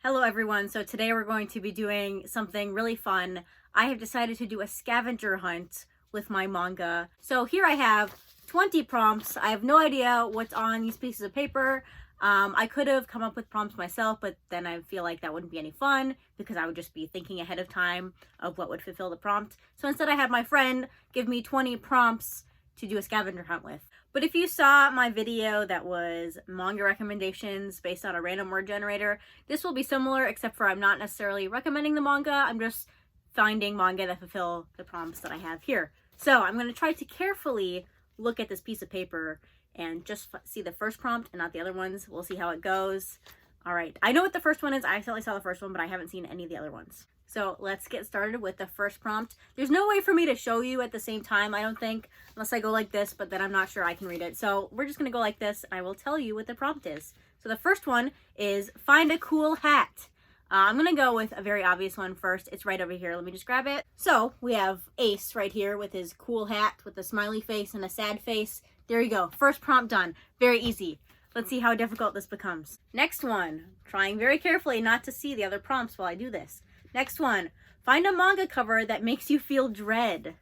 Hello everyone, so today we're going to be doing something really fun. I have decided to do a scavenger hunt with my manga. So here I have 20 prompts. I have no idea what's on these pieces of paper. I could have come up with prompts myself, but then I feel like that wouldn't be any fun because I would just be thinking ahead of time of what would fulfill the prompt. So instead I had my friend give me 20 prompts to do a scavenger hunt with. But if you saw my video that was manga recommendations based on a random word generator, this will be similar, except for I'm not necessarily recommending the manga. I'm just finding manga that fulfill the prompts that I have here. So I'm going to try to carefully look at this piece of paper and just see the first prompt and not the other ones. We'll see how it goes. All right, I know what the first one is. I accidentally saw the first one, but I haven't seen any of the other ones. So let's get started with the first prompt. There's no way for me to show you at the same time, I don't think, unless I go like this, but then I'm not sure I can read it. So we're just gonna go like this, and I will tell you what the prompt is. So the first one is find a cool hat. I'm gonna go with a very obvious one first. It's right over here. Let me just grab it. So we have Ace right here with his cool hat with a smiley face and a sad face. There you go. First prompt done. Very easy. Let's see how difficult this becomes. Next one, trying very carefully not to see the other prompts while I do this. Next one, find a manga cover that makes you feel dread.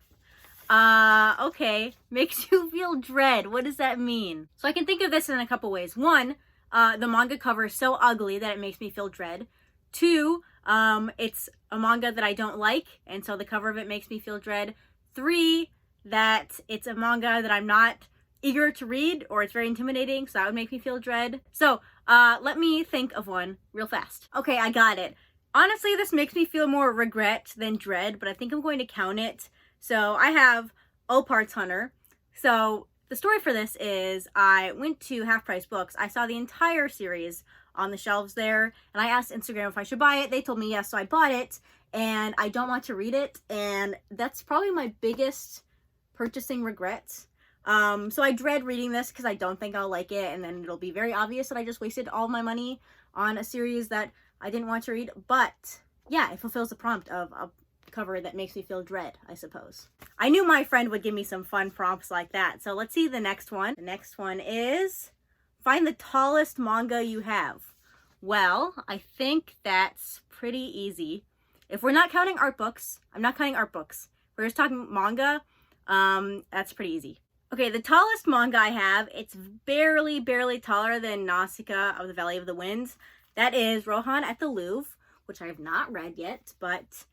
Okay, makes you feel dread. What does that mean? So I can think of this in a couple ways. One, the manga cover is so ugly that it makes me feel dread. Two, it's a manga that I don't like, and so the cover of it makes me feel dread. Three, that it's a manga that I'm not eager to read, or it's very intimidating, so that would make me feel dread. So let me think of one real fast. Okay, I got it. Honestly, this makes me feel more regret than dread, but I think I'm going to count it. So I have Parts Hunter. So the story for this is I went to Half Price Books. I saw the entire series on the shelves there, and I asked Instagram if I should buy it. They told me yes, so I bought it, and I don't want to read it, and that's probably my biggest purchasing regret. So I dread reading this because I don't think I'll like it, and then it'll be very obvious that I just wasted all my money on a series that I didn't want to read. But yeah, it fulfills the prompt of a cover that makes me feel dread, I suppose. I knew my friend would give me some fun prompts like that. So let's see the next one. The next one is find the tallest manga you have. Well, I think that's pretty easy. If we're not counting art books, I'm not counting art books. We're just talking manga. That's pretty easy. Okay, the tallest manga I have, it's barely taller than Nausicaa of the Valley of the Winds. That is Rohan at the Louvre, which I have not read yet, but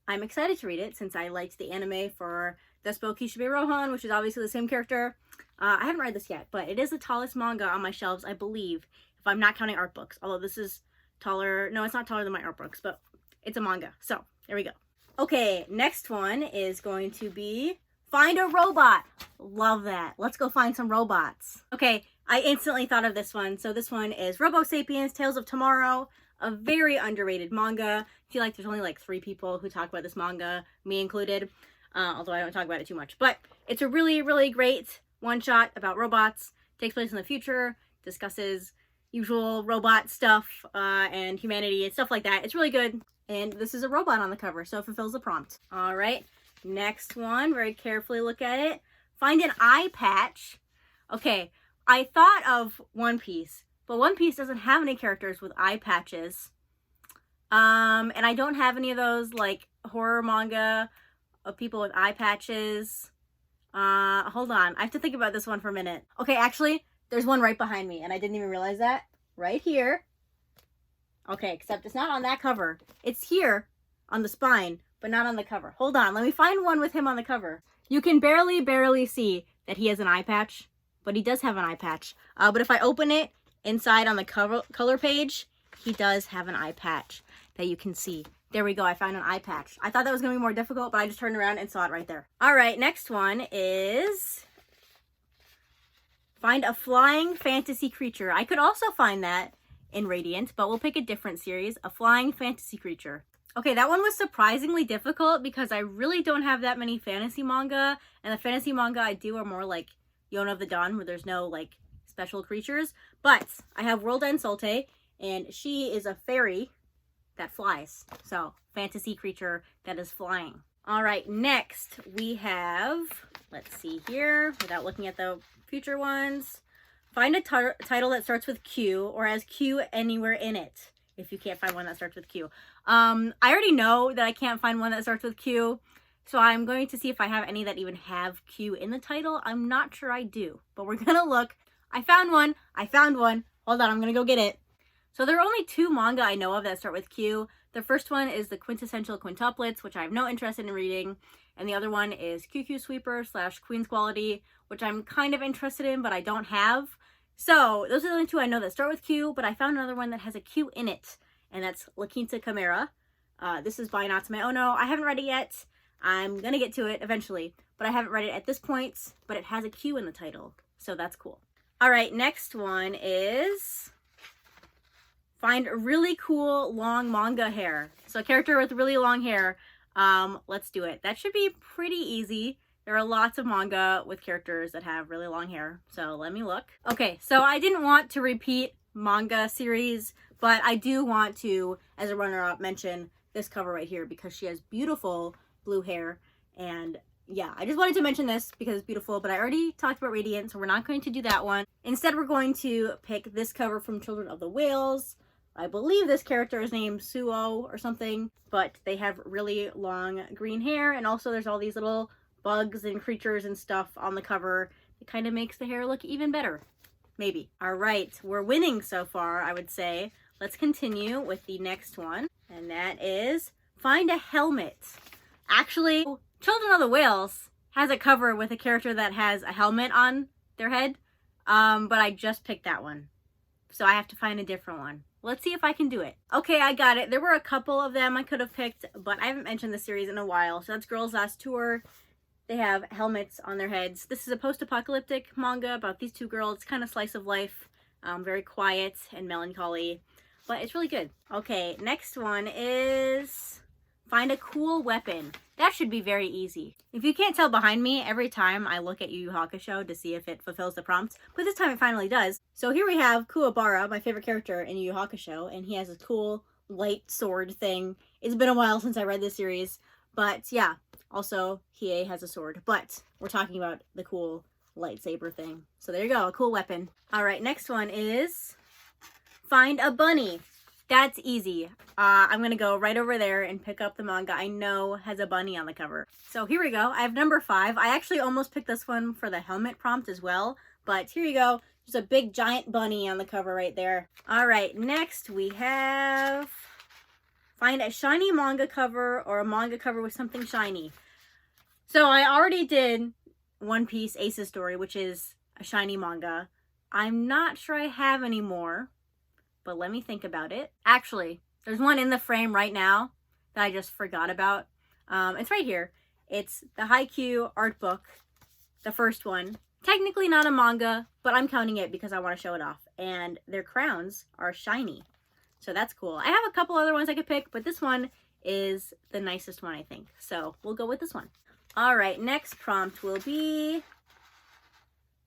I'm excited to read it since I liked the anime for Despo Kishibe Rohan, which is obviously the same character. I haven't read this yet, but it is the tallest manga on my shelves, I believe, if I'm not counting art books. Although this is taller. No, it's not taller than my art books, but it's a manga. So, there we go. Okay, next one is going to be find a robot. Love that. Let's go find some robots. Okay, I instantly thought of this one. So this one is Robo Sapiens, Tales of Tomorrow, a very underrated manga. I feel like there's only like 3 people who talk about this manga, me included, although I don't talk about it too much. But it's a really great one-shot about robots. Takes place in the future, discusses usual robot stuff and humanity and stuff like that. It's really good. And this is a robot on the cover, so it fulfills the prompt. All right, next one, very carefully look at it. Find an eye patch. Okay, I thought of One Piece, but One Piece doesn't have any characters with eye patches. And I don't have any of those like horror manga of people with eye patches. Hold on, I have to think about this one for a minute. Okay, actually, there's one right behind me, and I didn't even realize that. Right here. Okay, except it's not on that cover. It's here on the spine, but not on the cover. Hold on, let me find one with him on the cover. You can barely see that he has an eye patch, but he does have an eye patch. But if I open it inside on the color page, he does have an eye patch that you can see. There we go, I found an eye patch. I thought that was gonna be more difficult, but I just turned around and saw it right there. All right, next one is find a flying fantasy creature. I could also find that in Radiant, but we'll pick a different series, a flying fantasy creature. Okay, that one was surprisingly difficult because I really don't have that many fantasy manga, and the fantasy manga I do are more like Yona of the Dawn, where there's no like special creatures. But I have World End Solte, and she is a fairy that flies. So, fantasy creature that is flying. All right, next we have, let's see here, without looking at the future ones, find a title that starts with Q or has Q anywhere in it. if you can't find one that starts with Q. I already know that I can't find one that starts with Q, so I'm going to see if I have any that even have Q in the title. I'm not sure I do, but we're gonna look. I found one. Hold on, I'm gonna go get it. So there are only 2 manga I know of that start with Q. The first one is the Quintessential Quintuplets, which I have no interest in reading. And the other one is QQ Sweeper / Queen's Quality, which I'm kind of interested in, but I don't have. So those are the only 2 I know that start with Q, but I found another one that has a Q in it, and that's La Quinta Chimera. This is by Natsume Ono. I haven't read it yet. I'm gonna get to it eventually, but I haven't read it at this point, but it has a Q in the title, so that's cool. All right, next one is find really cool long manga hair. So a character with really long hair. Let's do it. That should be pretty easy. There are lots of manga with characters that have really long hair. So let me look. Okay, so I didn't want to repeat manga series, but I do want to, as a runner-up, mention this cover right here because she has beautiful blue hair. And yeah, I just wanted to mention this because it's beautiful, but I already talked about Radiant, so we're not going to do that one. Instead, we're going to pick this cover from Children of the Whales. I believe this character is named Suo or something, but they have really long green hair, and also there's all these little bugs and creatures and stuff on the cover. It kind of makes the hair look even better. Maybe. All right, we're winning so far, I would say. Let's continue with the next one, and that is find a helmet. Actually, Children of the Whales has a cover with a character that has a helmet on their head, but I just picked that one. So I have to find a different one. Let's see if I can do it. Okay, I got it. There were a couple of them I could have picked, but I haven't mentioned the series in a while. So that's Girls Last Tour. They have helmets on their heads. This is a post-apocalyptic manga about these 2 girls. It's kind of slice of life, very quiet and melancholy, but it's really good. Okay, next one is find a cool weapon. That should be very easy. If you can't tell behind me, every time I look at Yu Yu Hakusho to see if it fulfills the prompt, but this time it finally does. So here we have Kuwabara, my favorite character in Yu Yu Hakusho, and he has a cool light sword thing. It's been a while since I read this series, but yeah, also Hiei has a sword, but we're talking about the cool lightsaber thing. So there you go, a cool weapon. All right, next one is find a bunny. That's easy. I'm going to go right over there and pick up the manga I know has a bunny on the cover. So here we go. I have number 5. I actually almost picked this one for the helmet prompt as well, but here you go. Just a big giant bunny on the cover right there. All right, next we have find a shiny manga cover or a manga cover with something shiny. So I already did One Piece Ace's Story, which is a shiny manga. I'm not sure I have any more, but let me think about it. Actually, there's one in the frame right now that I just forgot about. It's right here. It's the Haikyuu art book, the first one. Technically not a manga, but I'm counting it because I want to show it off. And their crowns are shiny. So that's cool. I have a couple other ones I could pick, but this one is the nicest one, I think. So we'll go with this one. All right, next prompt will be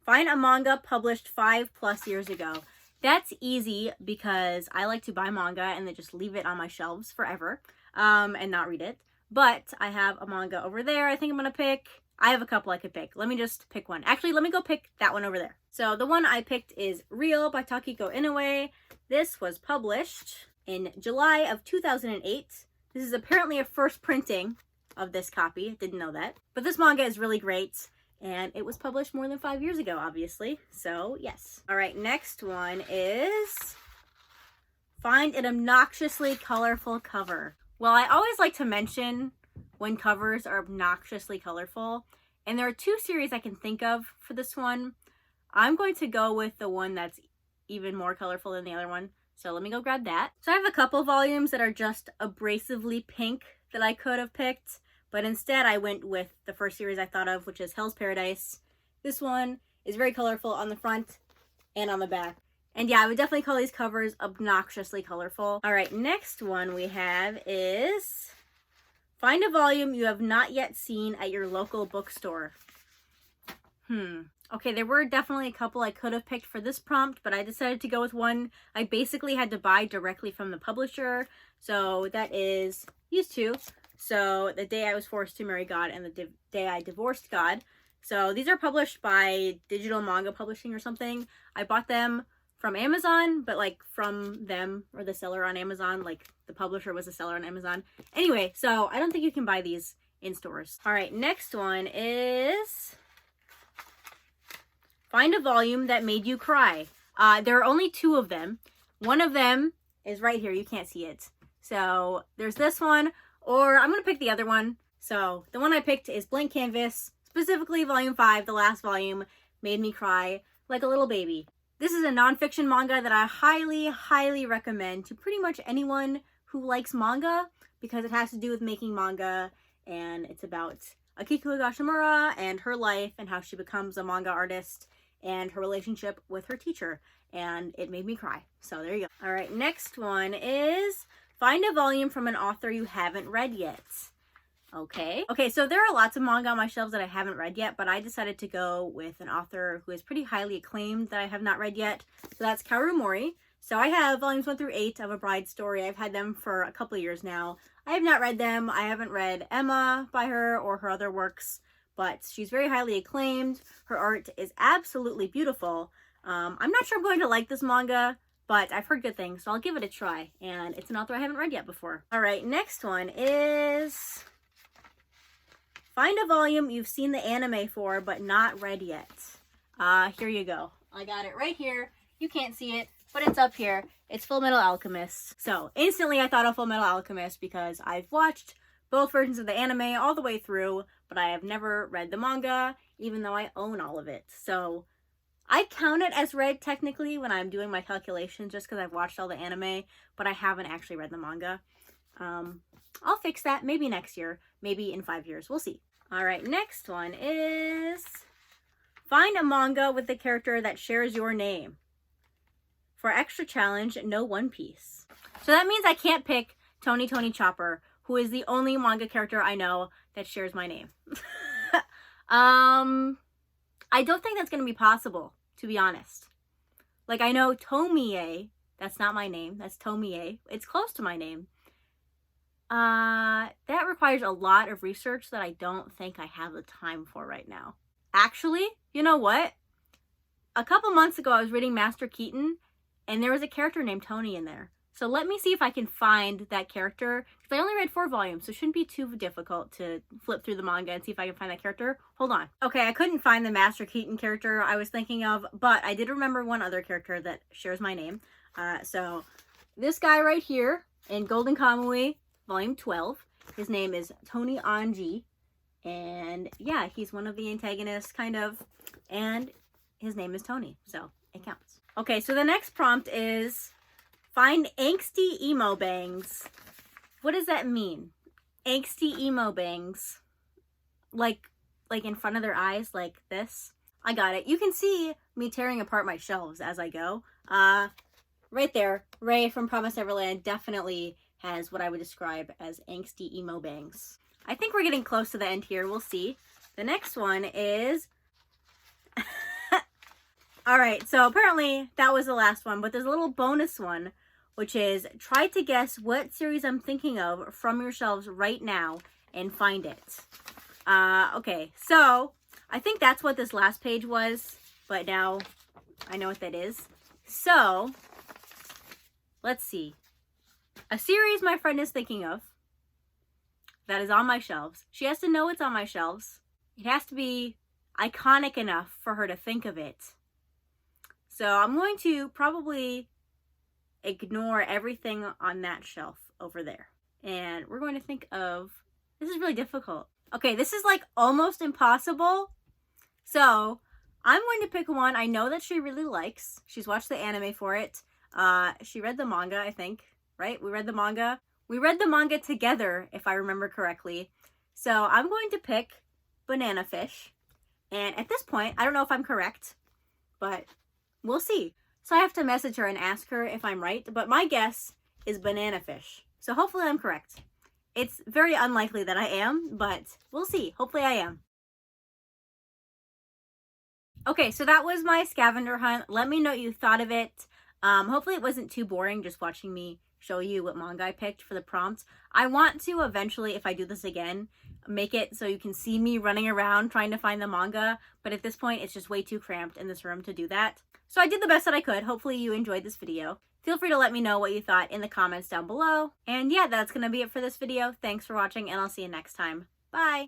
find a manga published 5+ years ago. That's easy because I like to buy manga and then just leave it on my shelves forever and not read it. But I have a manga over there I think I'm going to pick. I have a couple I could pick. Let me just pick one. Actually, let me go pick that one over there. So the one I picked is Real by Takiko Inoue. This was published in July of 2008. This is apparently a first printing of this copy. Didn't know that. But this manga is really great. And it was published more than 5 years ago, obviously. So, yes. All right, next one is find an obnoxiously colorful cover. Well, I always like to mention when covers are obnoxiously colorful. And there are 2 series I can think of for this one. I'm going to go with the one that's even more colorful than the other one. So let me go grab that. So I have a couple volumes that are just abrasively pink that I could have picked. But instead, I went with the first series I thought of, which is Hell's Paradise. This one is very colorful on the front and on the back. And yeah, I would definitely call these covers obnoxiously colorful. All right, next one we have is find a volume you have not yet seen at your local bookstore. Okay, there were definitely a couple I could have picked for this prompt, but I decided to go with one I basically had to buy directly from the publisher. So that is these 2. So The Day I Was Forced to Marry God and The Day I Divorced God. So these are published by Digital Manga Publishing or something. I bought them from Amazon, but like from them or the seller on Amazon, like the publisher was a seller on Amazon. Anyway, so I don't think you can buy these in stores. All right, next one is find a volume that made you cry. There are only 2 of them. One of them is right here. You can't see it. So there's this one, or I'm going to pick the other one. So the one I picked is Blank Canvas, specifically volume 5, the last volume, made me cry like a little baby. This is a nonfiction manga that I highly, highly recommend to pretty much anyone who likes manga, because it has to do with making manga, and it's about Akiko Higashimura and her life and how she becomes a manga artist and her relationship with her teacher, and it made me cry. So there you go. All right, next one is find a volume from an author you haven't read yet. Okay, so there are lots of manga on my shelves that I haven't read yet, but I decided to go with an author who is pretty highly acclaimed that I have not read yet. So that's Kaoru Mori. So I have volumes 1 through 8 of A Bride's Story. I've had them for a couple of years now. I have not read them. I haven't read Emma by her or her other works, but she's very highly acclaimed. Her art is absolutely beautiful. I'm not sure I'm going to like this manga, but I've heard good things, so I'll give it a try. And it's an author I haven't read yet before. All right, next one is find a volume you've seen the anime for, but not read yet. Here you go. I got it right here. You can't see it, but it's up here. It's Full Metal Alchemist. So instantly I thought of Full Metal Alchemist because I've watched both versions of the anime all the way through, but I have never read the manga, even though I own all of it. So I count it as read technically when I'm doing my calculations, just because I've watched all the anime, but I haven't actually read the manga. I'll fix that maybe next year, maybe in 5 years. We'll see. All right, next one is find a manga with a character that shares your name. For extra challenge, no One Piece. So that means I can't pick Tony Chopper, who is the only manga character I know that shares my name. I don't think that's going to be possible, to be honest. Like, I know Tomie, that's not my name, that's Tomie. It's close to my name. That requires a lot of research that I don't think I have the time for right now. Actually, you know what? A couple months ago, I was reading Master Keaton, and there was a character named Tony in there. So let me see if I can find that character, because I only read 4 volumes, so it shouldn't be too difficult to flip through the manga and see if I can find that character. Hold on. Okay, I couldn't find the Master Keaton character I was thinking of, but I did remember one other character that shares my name. So this guy right here in Golden Kamui, Volume 12, his name is Tony Anji, and yeah, he's one of the antagonists, kind of, and his name is Tony, so it counts. Okay, so the next prompt is find angsty emo bangs. What does that mean? Angsty emo bangs. Like in front of their eyes, like this? I got it. You can see me tearing apart my shelves as I go. Right there, Ray from Promised Neverland definitely has what I would describe as angsty emo bangs. I think we're getting close to the end here. We'll see. The next one is... Alright, so apparently that was the last one, but there's a little bonus one, which is try to guess what series I'm thinking of from your shelves right now and find it. Okay, so I think that's what this last page was, but now I know what that is. So, let's see. A series my friend is thinking of that is on my shelves. She has to know it's on my shelves. It has to be iconic enough for her to think of it. So I'm going to probably ignore everything on that shelf over there. And we're going to think of, this is really difficult. Okay, this is like almost impossible. So I'm going to pick one I know that she really likes. She's watched the anime for it. She read the manga, I think, right? We read the manga. We read the manga together, if I remember correctly. So I'm going to pick Banana Fish. And at this point, I don't know if I'm correct, but we'll see. So I have to message her and ask her if I'm right, but my guess is Banana Fish. So hopefully I'm correct. It's very unlikely that I am, but we'll see. Hopefully I am. Okay, so that was my scavenger hunt. Let me know what you thought of it. Hopefully it wasn't too boring just watching me show you what manga I picked for the prompts. I want to eventually, if I do this again, make it so you can see me running around trying to find the manga, but at this point it's just way too cramped in this room to do that. So I did the best that I could. Hopefully you enjoyed this video. Feel free to let me know what you thought in the comments down below. And yeah, that's gonna be it for this video. Thanks for watching, and I'll see you next time. Bye!